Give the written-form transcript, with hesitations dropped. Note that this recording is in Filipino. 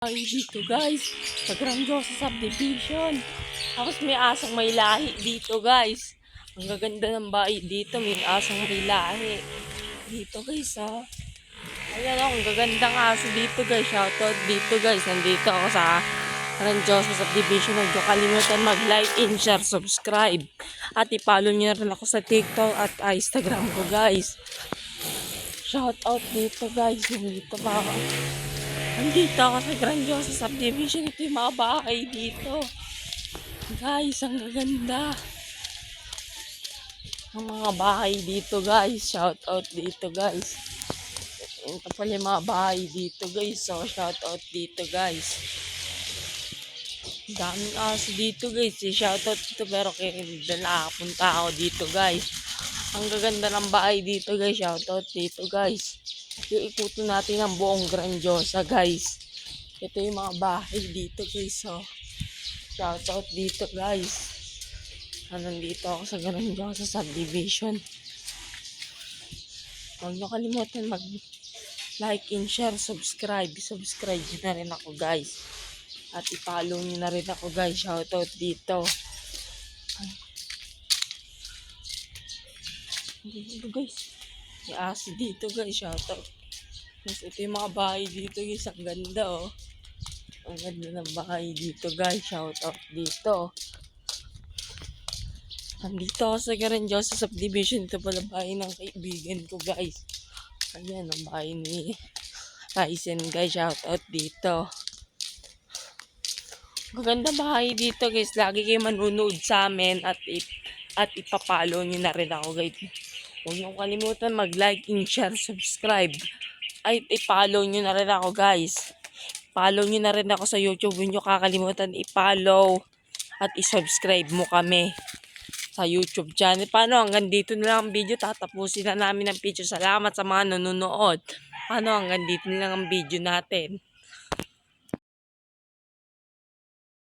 Ay, dito guys, sa Grandiosa Subdivision. Tapos may asong may lahi dito guys. Ang gaganda ng bahay dito, may asong may lahi. Dito guys ha. Ayan o, ang gagandang aso dito guys. Shoutout dito guys. Nandito ako sa Grandiosa Subdivision. Huwag niyo kalimutan mag-like and share, subscribe. At i-follow niyo rin ako sa TikTok at Instagram ko guys. Shoutout dito guys. Nandito pa ako. Nandito ako sa Grandiosa Subdivision. Ito yung mga bahay dito. Guys, ang gaganda. Ang mga bahay dito guys. Shout out dito guys. Ito pala yung mga bahay dito guys. So, shout out dito guys. Daming aso dito guys. Shout out dito pero kaya nakapunta ako dito guys. Ang gaganda ng bahay dito guys. Shout out dito guys. Iikutin natin ang buong Grandiosa guys. Ito yung mga bahay dito guys. So, shout out dito guys. Nandito ako sa Grandiosa Subdivision. Huwag nyo kalimutan mag-like and share, subscribe. Subscribe nyo na rin ako guys. At i-follow nyo na rin ako guys. Shout out dito. Dito guys. May aso dito guys. Shout out. Mas ito yung mga bahay dito guys. Ang ganda oh. Ang ganda ng bahay dito guys. Shout out dito. Nandito ako sa Grandiosa Subdivision. Ito pala bahay ng kaibigan ko guys. Ayan ang bahay ni Ryzen guys. Shout out dito. Maganda bahay dito guys. Lagi kayo manunood sa amin at ipapalo nyo na rin ako guys. Huwag nyo kalimutan mag-like and share, subscribe. Ay, i-follow nyo na rin ako guys. Follow nyo na rin ako sa YouTube. Huwag nyo kakalimutan i-follow at i-subscribe mo kami sa YouTube channel. Paano? Hanggang dito na lang ang video. Tatapusin na namin ang video. Salamat sa mga nanonood. Paano? Hanggang dito na lang ang video natin.